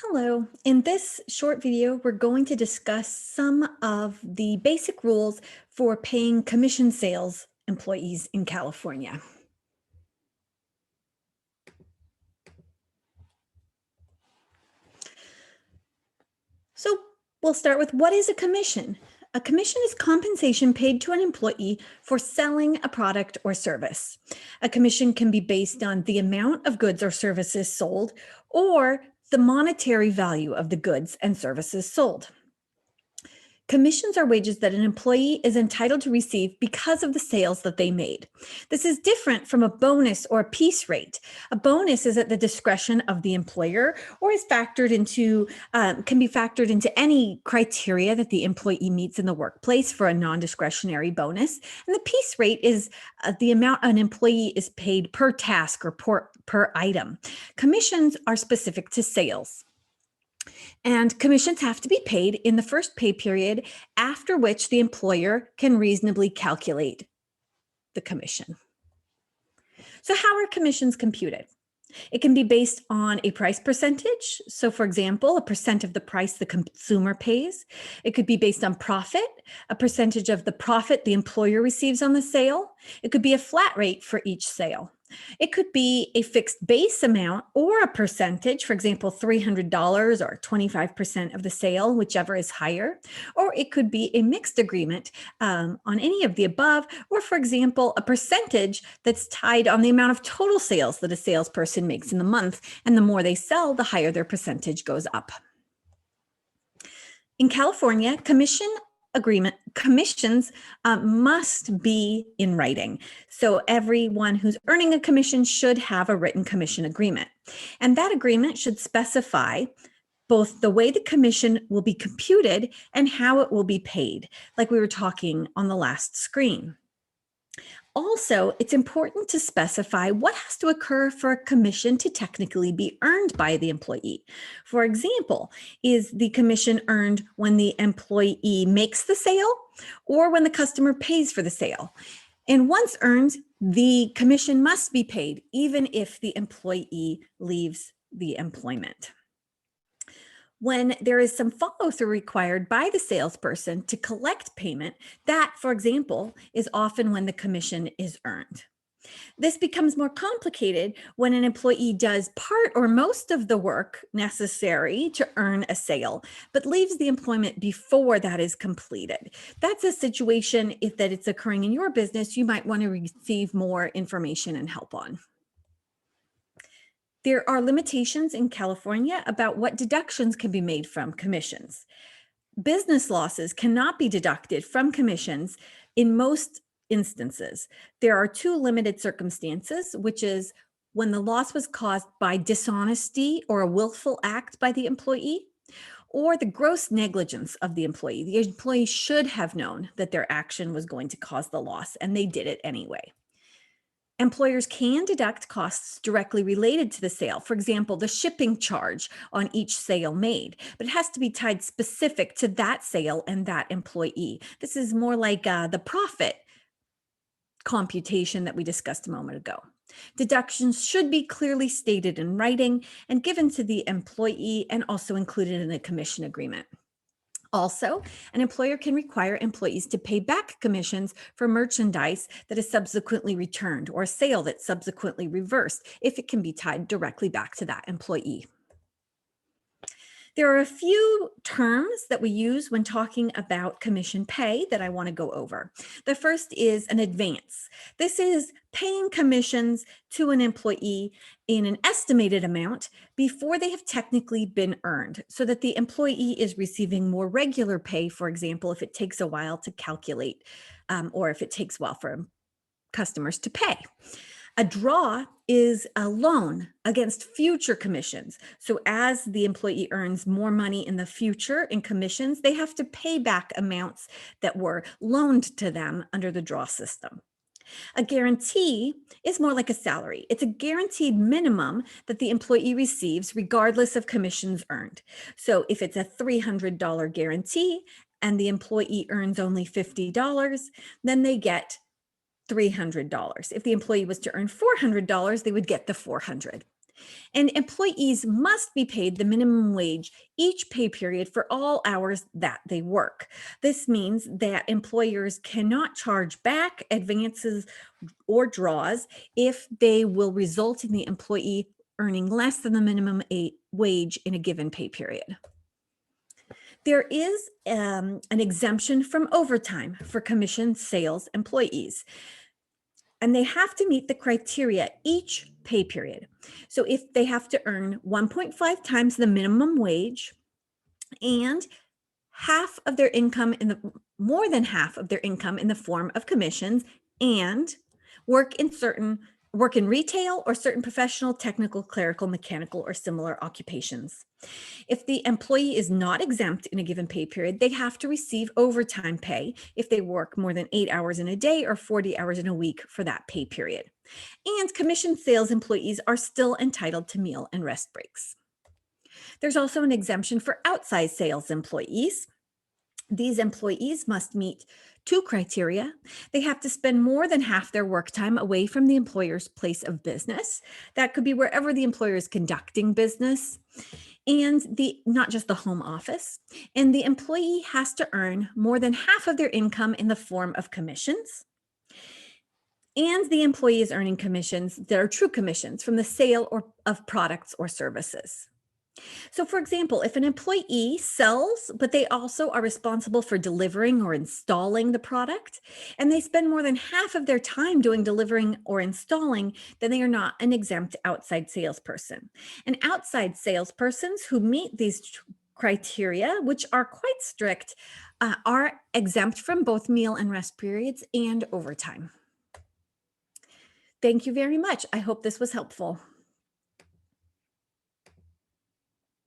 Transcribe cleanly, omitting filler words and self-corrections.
Hello. In this short video, we're going to discuss some of the basic rules for paying commission sales employees in California. So we'll start with, what is a commission? A commission is compensation paid to an employee for selling a product or service. A commission can be based on the amount of goods or services sold or the monetary value of the goods and services sold. Commissions are wages that an employee is entitled to receive because of the sales that they made. This is different from a bonus or a piece rate. A bonus is at the discretion of the employer or is factored into, can be factored into any criteria that the employee meets in the workplace for a non-discretionary bonus. And the piece rate is the amount an employee is paid per task or per item. Commissions are specific to sales. And commissions have to be paid in the first pay period, after which the employer can reasonably calculate the commission. So how are commissions computed? It can be based on a price percentage. So for example, a percent of the price the consumer pays. It could be based on profit, a percentage of the profit the employer receives on the sale. It could be a flat rate for each sale. It could be a fixed base amount or a percentage, for example, $300 or 25% of the sale, whichever is higher. Or it could be a mixed agreement on any of the above, or for example, a percentage that's tied on the amount of total sales that a salesperson makes in the month. And the more they sell, the higher their percentage goes up. In California, commissions must be in writing. So everyone who's earning a commission should have a written commission agreement. And that agreement should specify both the way the commission will be computed and how it will be paid, like we were talking on the last screen. Also, it's important to specify what has to occur for a commission to technically be earned by the employee. For example, is the commission earned when the employee makes the sale or when the customer pays for the sale? And once earned, the commission must be paid even if the employee leaves the employment. When there is some follow-through required by the salesperson to collect payment, that, for example, is often when the commission is earned. This becomes more complicated when an employee does part or most of the work necessary to earn a sale, but leaves the employment before that is completed. That's a situation, if that it's occurring in your business, you might want to receive more information and help on. There are limitations in California about what deductions can be made from commissions. Business losses cannot be deducted from commissions in most instances. There are two limited circumstances, which is when the loss was caused by dishonesty or a willful act by the employee, or the gross negligence of the employee. The employee should have known that their action was going to cause the loss, and they did it anyway. Employers can deduct costs directly related to the sale. For example, the shipping charge on each sale made, but it has to be tied specific to that sale and that employee. This is more like the profit computation that we discussed a moment ago. Deductions should be clearly stated in writing and given to the employee and also included in a commission agreement. Also, an employer can require employees to pay back commissions for merchandise that is subsequently returned or a sale that's subsequently reversed if it can be tied directly back to that employee. There are a few terms that we use when talking about commission pay that I want to go over. The first is an advance. This is paying commissions to an employee in an estimated amount before they have technically been earned, so that the employee is receiving more regular pay, for example, if it takes a while to calculate or if it takes a while for customers to pay. A draw is a loan against future commissions. So as the employee earns more money in the future in commissions, they have to pay back amounts that were loaned to them under the draw system. A guarantee is more like a salary. It's a guaranteed minimum that the employee receives regardless of commissions earned. So if it's a $300 guarantee and the employee earns only $50, then they get $300. If the employee was to earn $400, they would get the $400. And employees must be paid the minimum wage each pay period for all hours that they work. This means that employers cannot charge back advances or draws if they will result in the employee earning less than the minimum wage in a given pay period. There is an exemption from overtime for commission sales employees, and they have to meet the criteria each pay period. So if they have to earn 1.5 times the minimum wage and half of their income in the more than half of their income in the form of commissions, and work in retail or certain professional, technical, clerical, mechanical, or similar occupations. If the employee is not exempt in a given pay period, they have to receive overtime pay if they work more than 8 hours in a day or 40 hours in a week for that pay period. And commission sales employees are still entitled to meal and rest breaks. There's also an exemption for outside sales employees. These employees must meet two criteria. They have to spend more than half their work time away from the employer's place of business. That could be wherever the employer is conducting business, and not just the home office. And the employee has to earn more than half of their income in the form of commissions. And the employee is earning commissions that are true commissions from the sale of products or services. So, for example, if an employee sells, but they also are responsible for delivering or installing the product, and they spend more than half of their time doing delivering or installing, then they are not an exempt outside salesperson. And outside salespersons who meet these criteria, which are quite strict, are exempt from both meal and rest periods and overtime. Thank you very much. I hope this was helpful.